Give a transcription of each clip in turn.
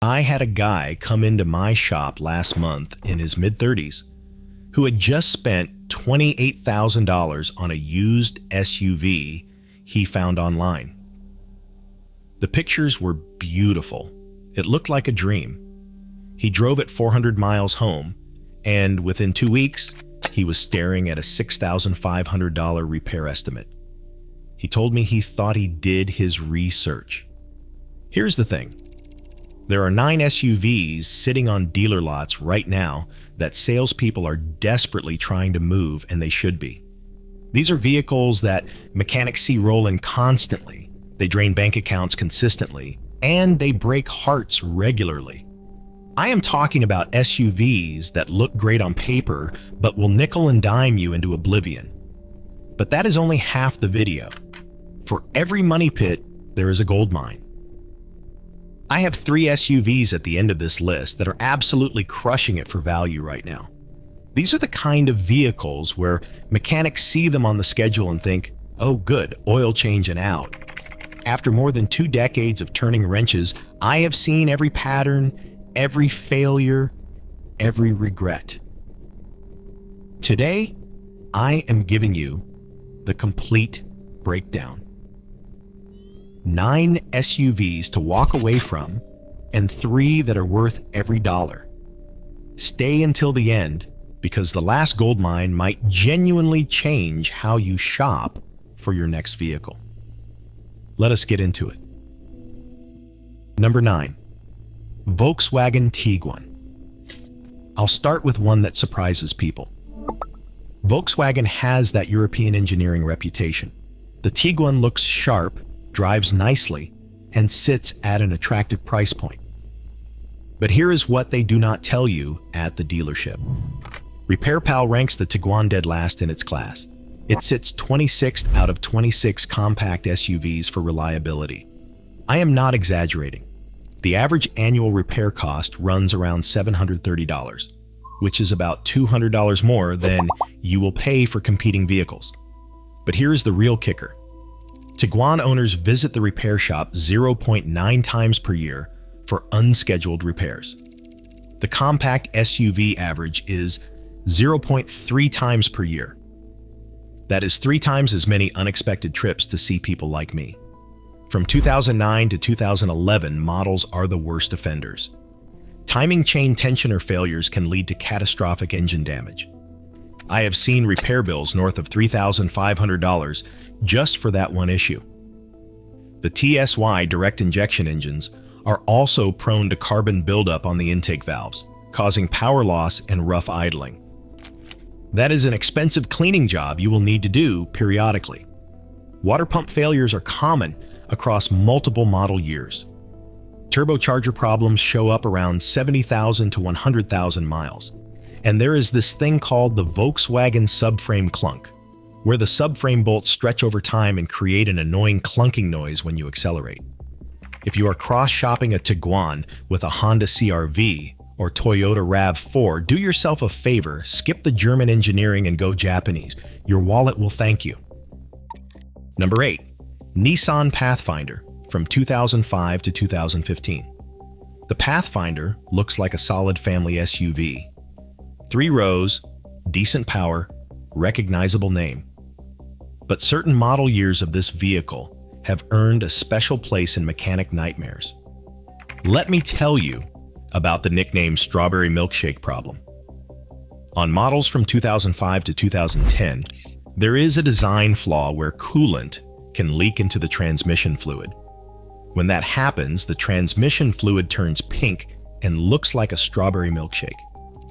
I had a guy come into my shop last month in his mid-30s who had just spent $28,000 on a used SUV he found online. The pictures were beautiful. It looked like a dream. He drove it 400 miles home, and within 2 weeks, he was staring at a $6,500 repair estimate. He told me he thought he did his research. Here's the thing. There are 9 SUVs sitting on dealer lots right now that salespeople are desperately trying to move, and they should be. These are vehicles that mechanics see roll in constantly. They drain bank accounts consistently, and they break hearts regularly. I am talking about SUVs that look great on paper, but will nickel and dime you into oblivion. But that is only half the video. For every money pit, there is a gold mine. I have 3 SUVs at the end of this list that are absolutely crushing it for value right now. These are the kind of vehicles where mechanics see them on the schedule and think, oh good, oil change and out. After more than 2 decades of turning wrenches, I have seen every pattern, every failure, every regret. Today, I am giving you the complete breakdown. 9 SUVs to walk away from, and 3 that are worth every dollar. Stay until the end, because the last gold mine might genuinely change how you shop for your next vehicle. Let us get into it. Number 9. Volkswagen Tiguan. I'll start with one that surprises people. Volkswagen has that European engineering reputation. The Tiguan looks sharp, drives nicely, and sits at an attractive price point. But here is what they do not tell you at the dealership. RepairPal ranks the Tiguan dead last in its class. It sits 26th out of 26 compact SUVs for reliability. I am not exaggerating. The average annual repair cost runs around $730, which is about $200 more than you will pay for competing vehicles. But here is the real kicker. Tiguan owners visit the repair shop 0.9 times per year for unscheduled repairs. The compact SUV average is 0.3 times per year. That is 3 times as many unexpected trips to see people like me. From 2009 to 2011, models are the worst offenders. Timing chain tensioner failures can lead to catastrophic engine damage. I have seen repair bills north of $3,500 just for that one issue. The TSY direct injection engines are also prone to carbon buildup on the intake valves, causing power loss and rough idling. That is an expensive cleaning job you will need to do periodically. Water pump failures are common across multiple model years. Turbocharger problems show up around 70,000 to 100,000 miles. And there is this thing called the Volkswagen subframe clunk, where the subframe bolts stretch over time and create an annoying clunking noise when you accelerate. If you are cross-shopping a Tiguan with a Honda CR-V or Toyota RAV4, do yourself a favor, skip the German engineering and go Japanese. Your wallet will thank you. Number 8. Nissan Pathfinder from 2005 to 2015. The Pathfinder looks like a solid family SUV. 3 rows, decent power, recognizable name. But certain model years of this vehicle have earned a special place in mechanic nightmares. Let me tell you about the nickname strawberry milkshake problem. On models from 2005 to 2010, there is a design flaw where coolant can leak into the transmission fluid. When that happens, the transmission fluid turns pink and looks like a strawberry milkshake.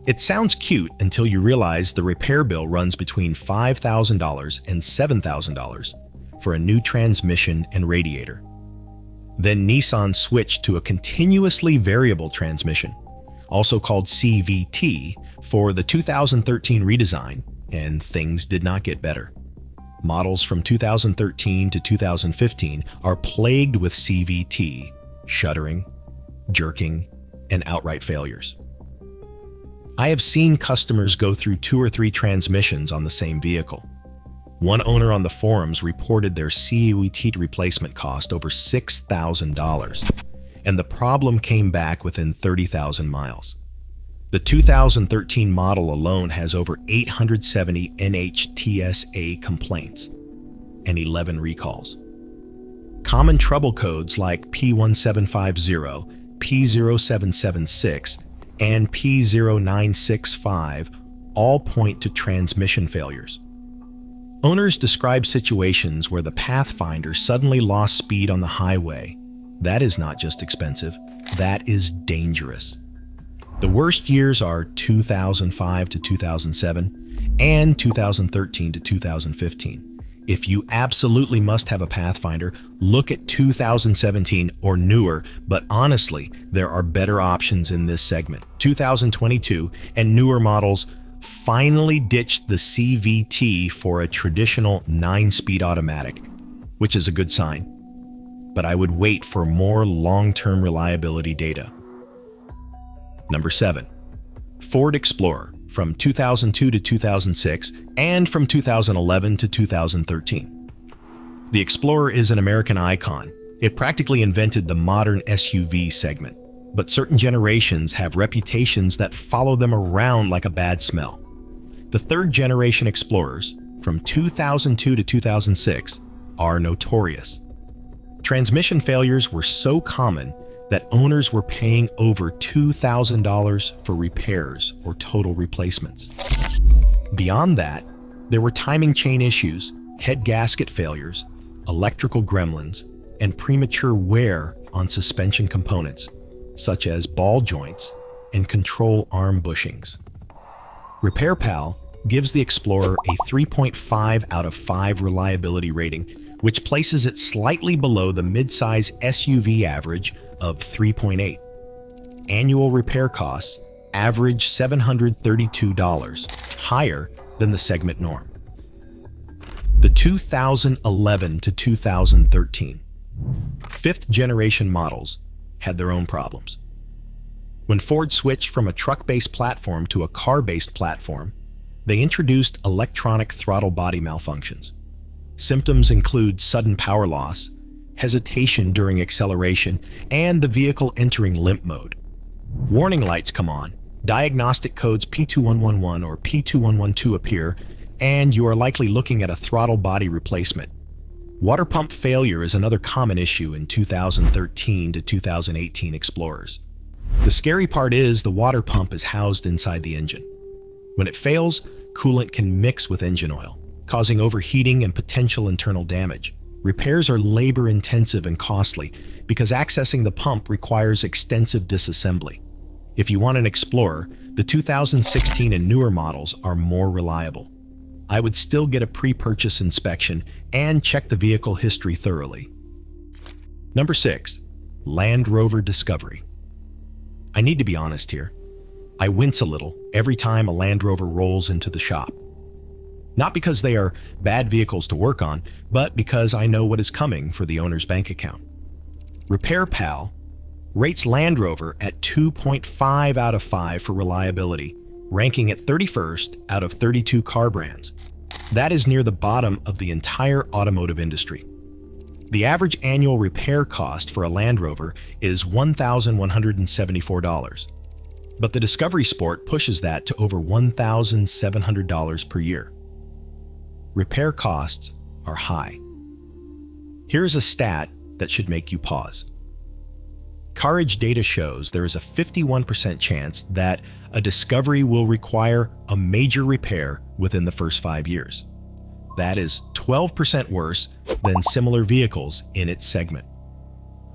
It sounds cute until you realize the repair bill runs between $5,000 and $7,000 for a new transmission and radiator. Then Nissan switched to a continuously variable transmission, also called CVT, for the 2013 redesign, and things did not get better. Models from 2013 to 2015 are plagued with CVT, shuddering, jerking, and outright failures. I have seen customers go through 2 or 3 transmissions on the same vehicle. One owner on the forums reported their CVT replacement cost over $6,000. and the problem came back within 30,000 miles. The 2013 model alone has over 870 NHTSA complaints and 11 recalls. Common trouble codes like P1750, P0776, and P0965 all point to transmission failures. Owners describe situations where the Pathfinder suddenly lost speed on the highway. That is not just expensive, that is dangerous. The worst years are 2005 to 2007 and 2013 to 2015. If you absolutely must have a Pathfinder, look at 2017 or newer, but honestly, there are better options in this segment. 2022 and newer models finally ditched the CVT for a traditional 9-speed automatic, which is a good sign. But I would wait for more long-term reliability data. Number 7. Ford Explorer from 2002 to 2006 and from 2011 to 2013. The Explorer is an American icon. It practically invented the modern SUV segment, but certain generations have reputations that follow them around like a bad smell. The third-generation Explorers from 2002 to 2006 are notorious. Transmission failures were so common that owners were paying over $2,000 for repairs or total replacements. Beyond that, there were timing chain issues, head gasket failures, electrical gremlins, and premature wear on suspension components, such as ball joints and control arm bushings. RepairPal gives the Explorer a 3.5 out of 5 reliability rating, which places it slightly below the midsize SUV average of 3.8. Annual repair costs average $732, higher than the segment norm. The 2011 to 2013 fifth-generation models had their own problems. When Ford switched from a truck-based platform to a car-based platform, they introduced electronic throttle body malfunctions. Symptoms include sudden power loss, hesitation during acceleration, and the vehicle entering limp mode. Warning lights come on, diagnostic codes P2111 or P2112 appear, and you are likely looking at a throttle body replacement. Water pump failure is another common issue in 2013 to 2018 Explorers. The scary part is the water pump is housed inside the engine. When it fails, coolant can mix with engine oil, causing overheating and potential internal damage. Repairs are labor-intensive and costly because accessing the pump requires extensive disassembly. If you want an Explorer, the 2016 and newer models are more reliable. I would still get a pre-purchase inspection and check the vehicle history thoroughly. Number 6. Land Rover Discovery. I need to be honest here. I wince a little every time a Land Rover rolls into the shop. Not because they are bad vehicles to work on, but because I know what is coming for the owner's bank account. RepairPal rates Land Rover at 2.5 out of 5 for reliability, ranking it 31st out of 32 car brands. That is near the bottom of the entire automotive industry. The average annual repair cost for a Land Rover is $1,174, but the Discovery Sport pushes that to over $1,700 per year. Repair costs are high. Here's a stat that should make you pause. Carriage data shows there is a 51% chance that a Discovery will require a major repair within the first 5 years. That is 12% worse than similar vehicles in its segment.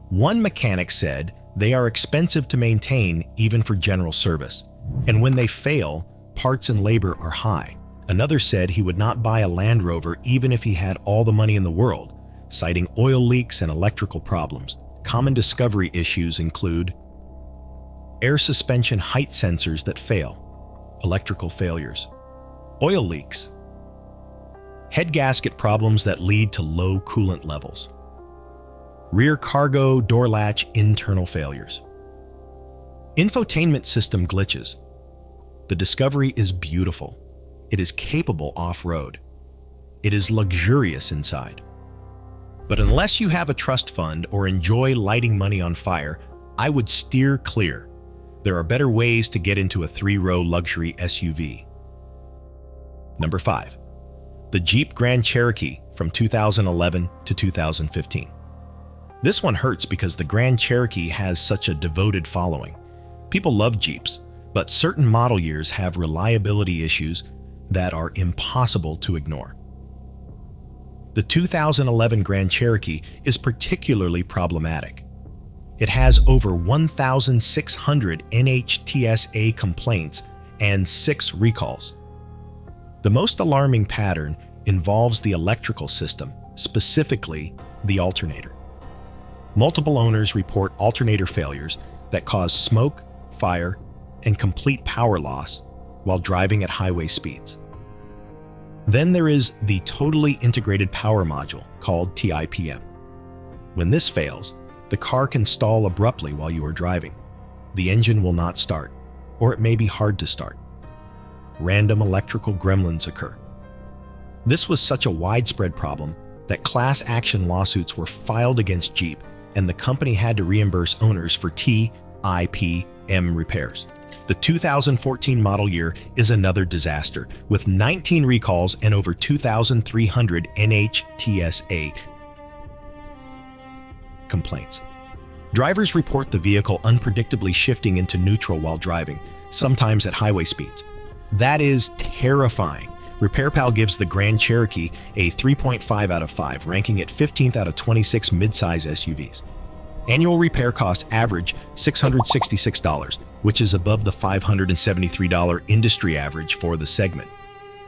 One mechanic said they are expensive to maintain even for general service, and when they fail, parts and labor are high. Another said he would not buy a Land Rover even if he had all the money in the world, citing oil leaks and electrical problems. Common Discovery issues include air suspension height sensors that fail, electrical failures, oil leaks, head gasket problems that lead to low coolant levels, rear cargo door latch internal failures, infotainment system glitches. The Discovery is beautiful. It is capable off-road. It is luxurious inside. But unless you have a trust fund or enjoy lighting money on fire, I would steer clear. There are better ways to get into a 3-row luxury SUV. Number 5. The Jeep Grand Cherokee from 2011 to 2015. This one hurts because the Grand Cherokee has such a devoted following. People love Jeeps, but certain model years have reliability issues that are impossible to ignore. The 2011 Grand Cherokee is particularly problematic. It has over 1,600 NHTSA complaints and 6 recalls. The most alarming pattern involves the electrical system, specifically the alternator. Multiple owners report alternator failures that cause smoke, fire, and complete power loss while driving at highway speeds. Then there is the totally integrated power module called TIPM. When this fails, the car can stall abruptly while you are driving. The engine will not start, or it may be hard to start. Random electrical gremlins occur. This was such a widespread problem that class action lawsuits were filed against Jeep, and the company had to reimburse owners for TIPM repairs. The 2014 model year is another disaster, with 19 recalls and over 2,300 NHTSA complaints. Drivers report the vehicle unpredictably shifting into neutral while driving, sometimes at highway speeds. That is terrifying. RepairPal gives the Grand Cherokee a 3.5 out of 5, ranking it 15th out of 26 midsize SUVs. Annual repair costs average $666, which is above the $573 industry average for the segment.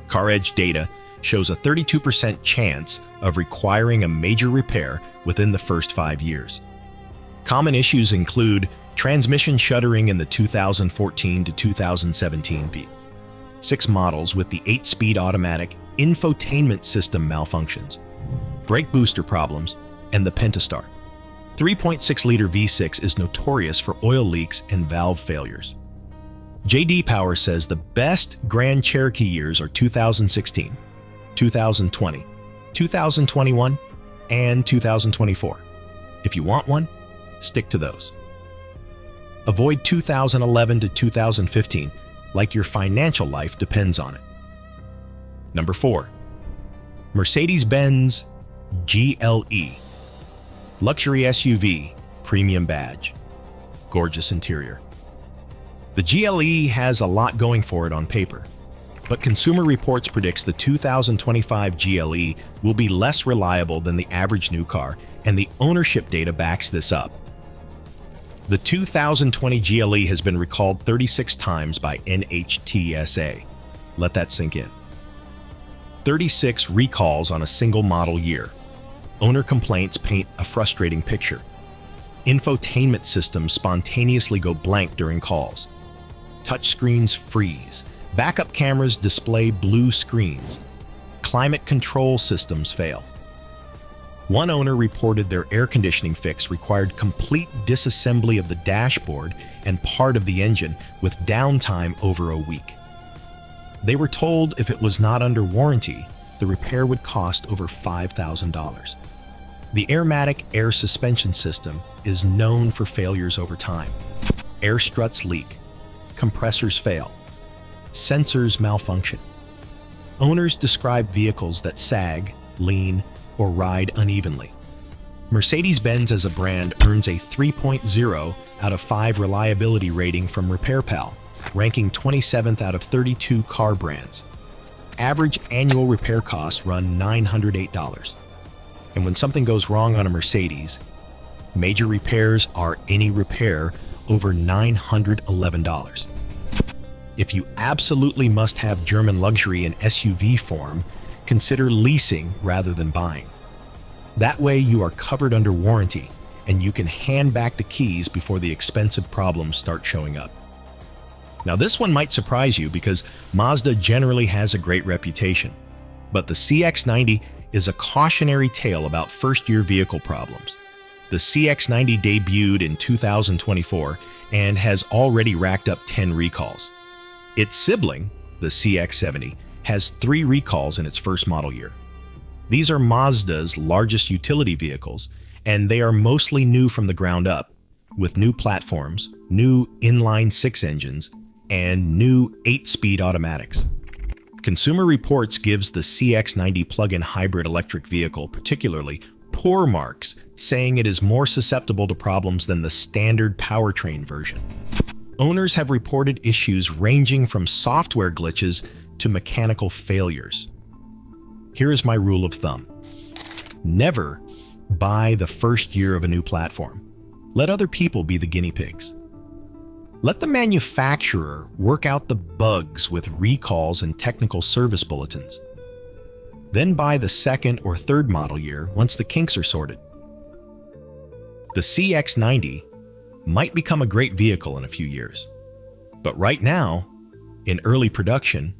CarEdge data shows a 32% chance of requiring a major repair within the first 5 years. Common issues include transmission shuddering in the 2014 to 2017 V6 models with the 8-speed automatic infotainment system malfunctions, brake booster problems, and the Pentastar. 3.6-liter V6 is notorious for oil leaks and valve failures. J.D. Power says the best Grand Cherokee years are 2016, 2020, 2021, and 2024. If you want one, stick to those. Avoid 2011 to 2015, like your financial life depends on it. Number 4. Mercedes-Benz GLE. Luxury SUV, premium badge. Gorgeous interior. The GLE has a lot going for it on paper, but Consumer Reports predicts the 2025 GLE will be less reliable than the average new car, and the ownership data backs this up. The 2020 GLE has been recalled 36 times by NHTSA. Let that sink in. 36 recalls on a single model year. Owner complaints paint a frustrating picture. Infotainment systems spontaneously go blank during calls. Touchscreens freeze. Backup cameras display blue screens. Climate control systems fail. One owner reported their air conditioning fix required complete disassembly of the dashboard and part of the engine with downtime over a week. They were told if it was not under warranty, the repair would cost over $5,000. The Airmatic air suspension system is known for failures over time. Air struts leak. Compressors fail. Sensors malfunction. Owners describe vehicles that sag, lean, or ride unevenly. Mercedes-Benz as a brand earns a 3.0 out of 5 reliability rating from RepairPal, ranking 27th out of 32 car brands. Average annual repair costs run $908. And when something goes wrong on a Mercedes, major repairs are any repair over $911. If you absolutely must have German luxury in SUV form, consider leasing rather than buying. That way you are covered under warranty and you can hand back the keys before the expensive problems start showing up. Now this one might surprise you because Mazda generally has a great reputation, but the CX-90 is a cautionary tale about first-year vehicle problems. The CX-90 debuted in 2024 and has already racked up 10 recalls. Its sibling, the CX-70, has 3 recalls in its first model year. These are Mazda's largest utility vehicles, and they are mostly new from the ground up, with new platforms, new inline-6 engines, and new 8-speed automatics. Consumer Reports gives the CX-90 plug-in hybrid electric vehicle particularly poor marks, saying it is more susceptible to problems than the standard powertrain version. Owners have reported issues ranging from software glitches to mechanical failures. Here is my rule of thumb. Never buy the first year of a new platform. Let other people be the guinea pigs. Let the manufacturer work out the bugs with recalls and technical service bulletins. Then buy the second or third model year once the kinks are sorted. The CX-90 might become a great vehicle in a few years, but right now, in early production,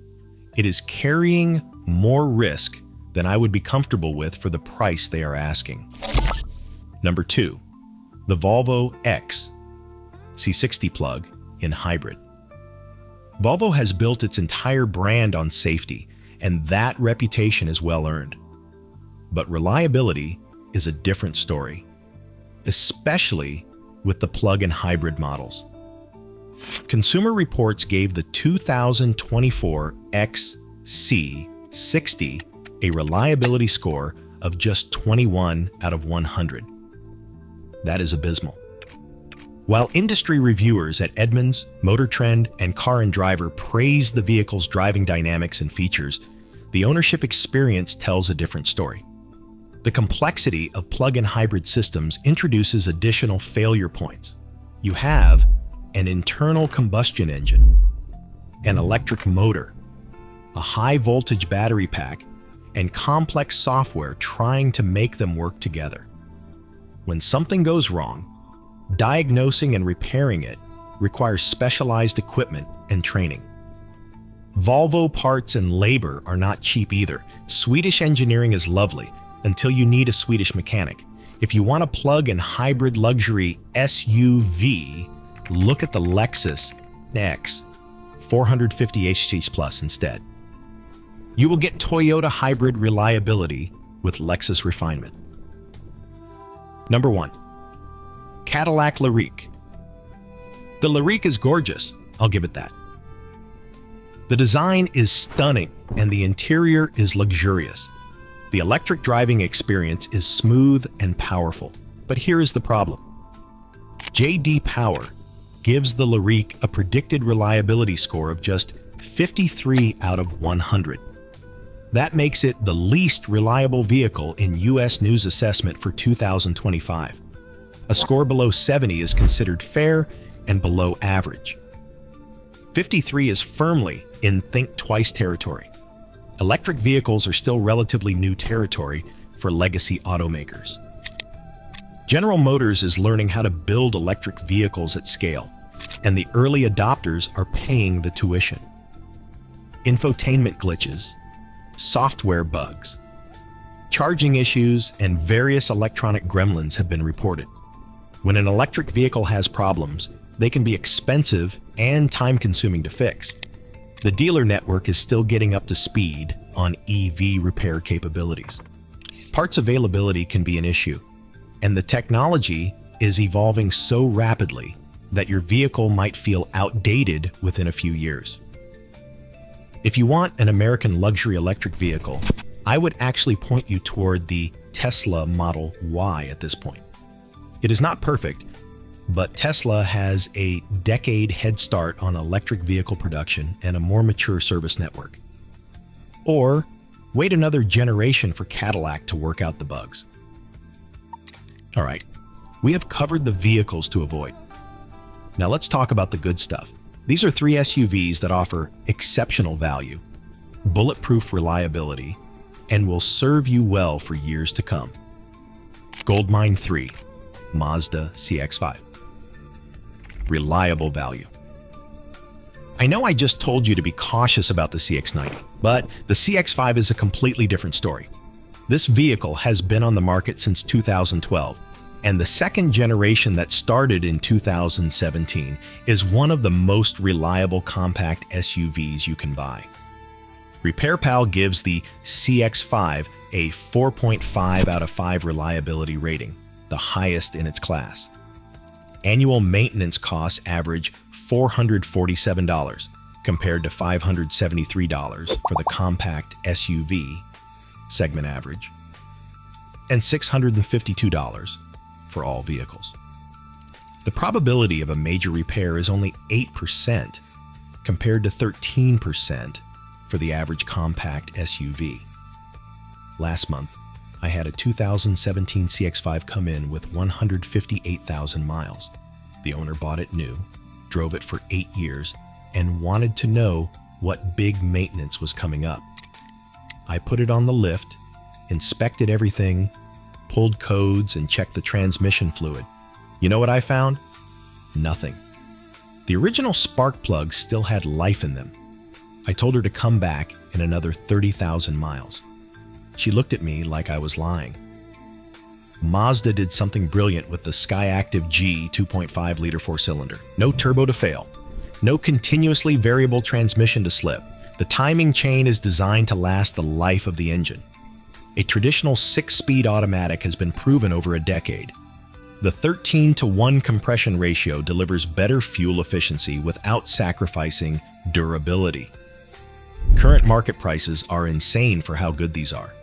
it is carrying more risk than I would be comfortable with for the price they are asking. Number 2, the Volvo XC60 plug-in hybrid. Volvo has built its entire brand on safety, and that reputation is well earned. But reliability is a different story, especially with the plug-in hybrid models. Consumer Reports gave the 2024 XC60 a reliability score of just 21 out of 100. That is abysmal. While industry reviewers at Edmunds, Motor Trend, and Car and Driver praise the vehicle's driving dynamics and features, the ownership experience tells a different story. The complexity of plug-in hybrid systems introduces additional failure points. You have an internal combustion engine, an electric motor, a high-voltage battery pack, and complex software trying to make them work together. When something goes wrong, diagnosing and repairing it requires specialized equipment and training. Volvo parts and labor are not cheap either. Swedish engineering is lovely until you need a Swedish mechanic. If you want a plug-in hybrid luxury SUV, look at the Lexus GX460 HT Plus instead. You will get Toyota hybrid reliability with Lexus refinement. Number 1, Cadillac Lyriq. The Lyriq is gorgeous, I'll give it that. The design is stunning and the interior is luxurious. The electric driving experience is smooth and powerful. But here is the problem. J.D. Power gives the Lyriq a predicted reliability score of just 53 out of 100. That makes it the least reliable vehicle in U.S. News Assessment for 2025. A score below 70 is considered fair and below average. 53 is firmly in think twice territory. Electric vehicles are still relatively new territory for legacy automakers. General Motors is learning how to build electric vehicles at scale, and the early adopters are paying the tuition. Infotainment glitches, software bugs, charging issues, and various electronic gremlins have been reported. When an electric vehicle has problems, they can be expensive and time-consuming to fix. The dealer network is still getting up to speed on EV repair capabilities. Parts availability can be an issue, and the technology is evolving so rapidly that your vehicle might feel outdated within a few years. If you want an American luxury electric vehicle, I would actually point you toward the Tesla Model Y at this point. It is not perfect, but Tesla has a decade head start on electric vehicle production and a more mature service network. Or wait another generation for Cadillac to work out the bugs. All right, we have covered the vehicles to avoid. Now let's talk about the good stuff. These are 3 SUVs that offer exceptional value, bulletproof reliability, and will serve you well for years to come. Goldmine 3, Mazda CX-5. Reliable value. I know I just told you to be cautious about the CX-90, but the CX-5 is a completely different story. This vehicle has been on the market since 2012, and the second generation that started in 2017 is one of the most reliable compact SUVs you can buy. RepairPal gives the CX-5 a 4.5 out of 5 reliability rating, the highest in its class. Annual maintenance costs average $447 compared to $573 for the compact SUV segment average, and $652 for all vehicles. The probability of a major repair is only 8% compared to 13% for the average compact SUV. Last month, I had a 2017 CX-5 come in with 158,000 miles. The owner bought it new, drove it for 8 years, and wanted to know what big maintenance was coming up. I put it on the lift, inspected everything, pulled codes, and checked the transmission fluid. You know what I found? Nothing. The original spark plugs still had life in them. I told her to come back in another 30,000 miles. She looked at me like I was lying. Mazda did something brilliant with the Skyactiv G 2.5-liter four-cylinder. No turbo to fail. No continuously variable transmission to slip. The timing chain is designed to last the life of the engine. A traditional 6-speed automatic has been proven over a decade. The 13-to-1 compression ratio delivers better fuel efficiency without sacrificing durability. Current market prices are insane for how good these are.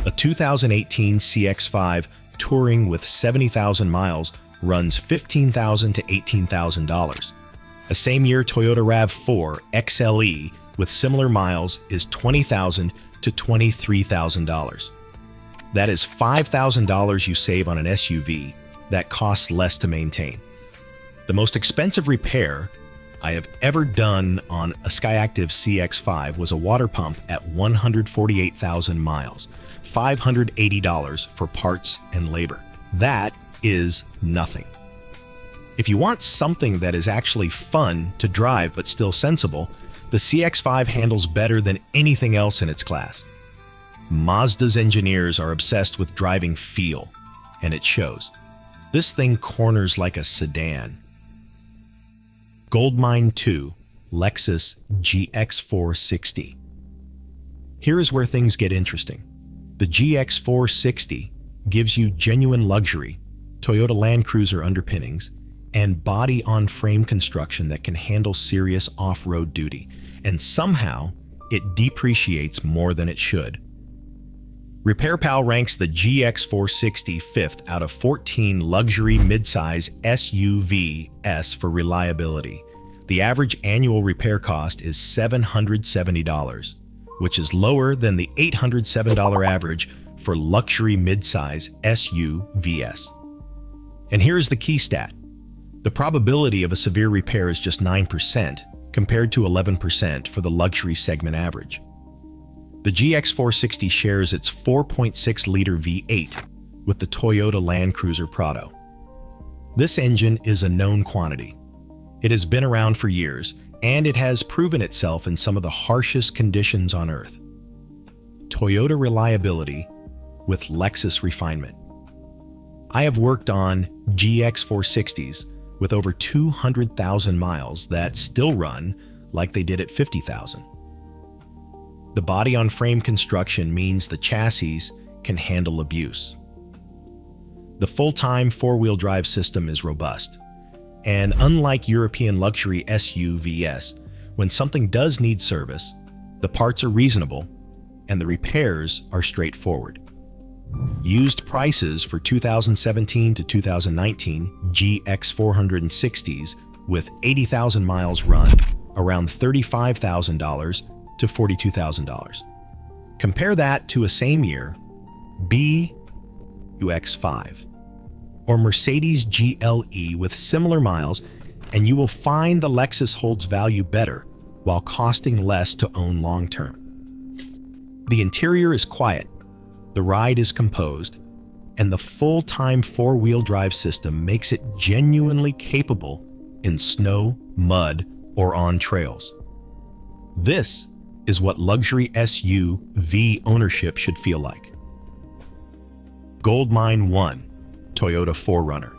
A 2018 CX-5 touring with 70,000 miles runs $15,000 to $18,000. A same-year Toyota RAV4 XLE with similar miles is $20,000 to $23,000. That is $5,000 you save on an SUV that costs less to maintain. The most expensive repair I have ever done on a Skyactiv CX-5 was a water pump at 148,000 miles, $580 for parts and labor. That is nothing. If you want something that is actually fun to drive but still sensible, the CX-5 handles better than anything else in its class. Mazda's engineers are obsessed with driving feel, and it shows. This thing corners like a sedan. GOLDMINE 2 Lexus GX460. Here is where things get interesting. The GX460 gives you genuine luxury, Toyota Land Cruiser underpinnings, and body-on-frame construction that can handle serious off-road duty, and somehow it depreciates more than it should. RepairPal ranks the GX460 fifth out of 14 luxury midsize SUVs for reliability. The average annual repair cost is $770, which is lower than the $807 average for luxury midsize SUVs. And here's the key stat. The probability of a severe repair is just 9% compared to 11% for the luxury segment average. The GX460 shares its 4.6-liter V8 with the Toyota Land Cruiser Prado. This engine is a known quantity. It has been around for years, and it has proven itself in some of the harshest conditions on Earth. Toyota reliability with Lexus refinement. I have worked on GX460s with over 200,000 miles that still run like they did at 50,000. The body-on-frame construction means the chassis can handle abuse. The full-time four-wheel drive system is robust. And unlike European luxury SUVs, when something does need service, the parts are reasonable and the repairs are straightforward. Used prices for 2017 to 2019 GX460s with 80,000 miles run around $35,000 to $42,000. Compare that to a same year BUX5 or Mercedes GLE with similar miles, and you will find the Lexus holds value better while costing less to own long-term. The interior is quiet, the ride is composed, and the full-time four-wheel drive system makes it genuinely capable in snow, mud, or on trails. This is what luxury SUV ownership should feel like. GOLDMINE 1 Toyota 4Runner.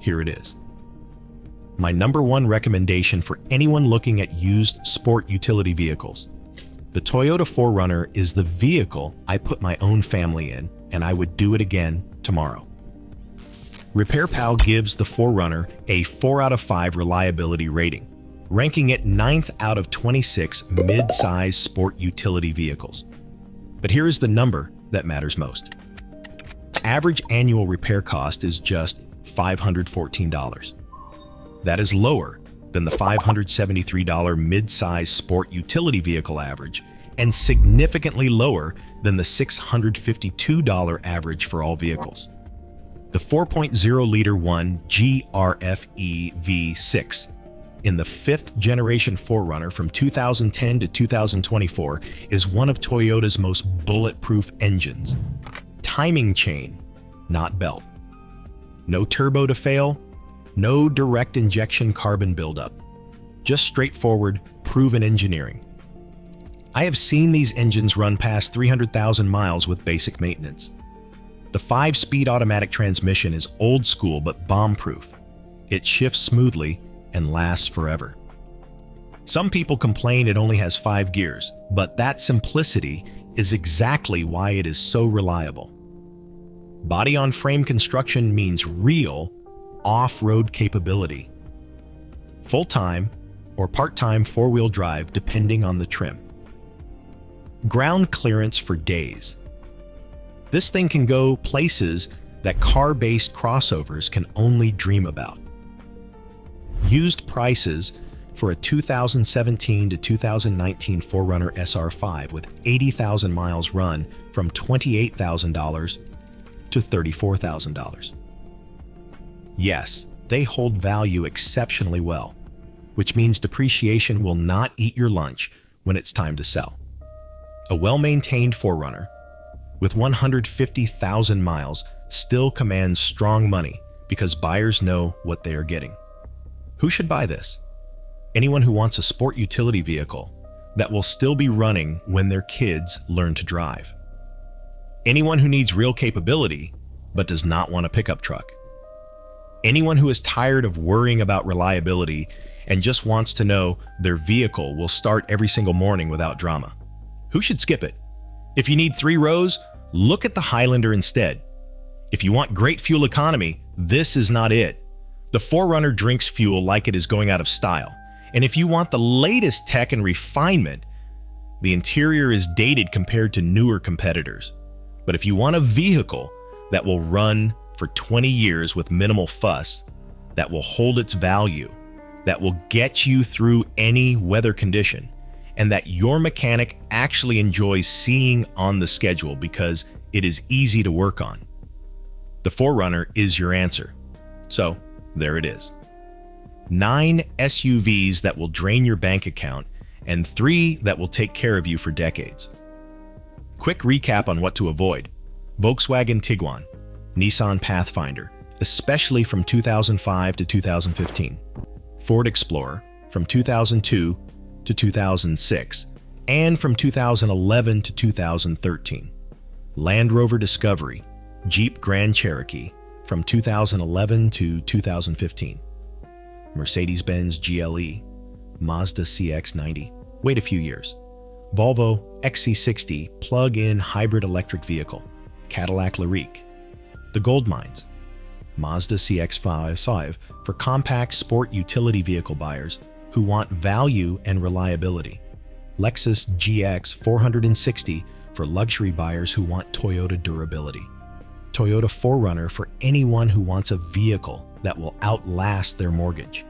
Here it is. My #1 recommendation for anyone looking at used sport utility vehicles. The Toyota 4Runner is the vehicle I put my own family in, and I would do it again tomorrow. RepairPal gives the 4Runner a 4 out of 5 reliability rating, ranking it 9th out of 26 mid-size sport utility vehicles. But here is the number that matters most. Average annual repair cost is just $514. That is lower than the $573 mid-size sport utility vehicle average and significantly lower than the $652 average for all vehicles. The 4.0-liter 1 GRFE V6 in the 5th generation 4Runner from 2010 to 2024 is one of Toyota's most bulletproof engines. Timing chain, not belt. No turbo to fail, no direct injection carbon buildup. Just straightforward, proven engineering. I have seen these engines run past 300,000 miles with basic maintenance. The 5-speed automatic transmission is old school but bomb-proof. It shifts smoothly and lasts forever. Some people complain it only has 5 gears, but that simplicity is exactly why it is so reliable. Body-on-frame construction means real off-road capability. Full-time or part-time 4-wheel drive depending on the trim. Ground clearance for days. This thing can go places that car-based crossovers can only dream about. Used prices for a 2017 to 2019 4Runner SR5 with 80,000 miles run from $28,000 to $34,000. Yes, they hold value exceptionally well, which means depreciation will not eat your lunch when it's time to sell. A well-maintained 4Runner with 150,000 miles still commands strong money because buyers know what they are getting. Who should buy this? Anyone who wants a sport utility vehicle that will still be running when their kids learn to drive. Anyone who needs real capability but does not want a pickup truck. Anyone who is tired of worrying about reliability and just wants to know their vehicle will start every single morning without drama. Who should skip it? If you need 3 rows, look at the Highlander instead. If you want great fuel economy, this is not it. The 4Runner drinks fuel like it is going out of style. And if you want the latest tech and refinement, the interior is dated compared to newer competitors. But if you want a vehicle that will run for 20 years with minimal fuss, that will hold its value, that will get you through any weather condition, and that your mechanic actually enjoys seeing on the schedule because it is easy to work on, the 4Runner is your answer. So, there it is. 9 SUVs that will drain your bank account and 3 that will take care of you for decades. Quick recap on what to avoid. Volkswagen Tiguan, Nissan Pathfinder, especially from 2005 to 2015. Ford Explorer from 2002 to 2006, and from 2011 to 2013. Land Rover Discovery, Jeep Grand Cherokee from 2011 to 2015. Mercedes-Benz GLE, Mazda CX-90, wait a few years. Volvo XC60 plug-in hybrid electric vehicle, Cadillac Lyriq. The GOLDMINES, Mazda CX-5 for compact sport utility vehicle buyers who want value and reliability. Lexus GX460 for luxury buyers who want Toyota durability. Toyota 4Runner for anyone who wants a vehicle that will outlast their mortgage.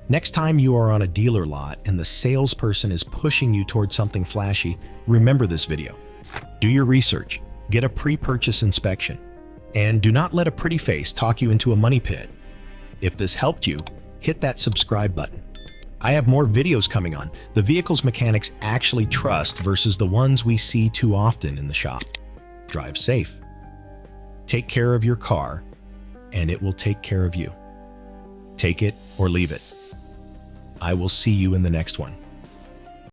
Next time you are on a dealer lot and the salesperson is pushing you towards something flashy, remember this video. Do your research, get a pre-purchase inspection, and do not let a pretty face talk you into a money pit. If this helped you, hit that subscribe button. I have more videos coming on the vehicles mechanics actually trust versus the ones we see too often in the shop. Drive safe. Take care of your car, and it will take care of you. Take it or leave it. I will see you in the next one.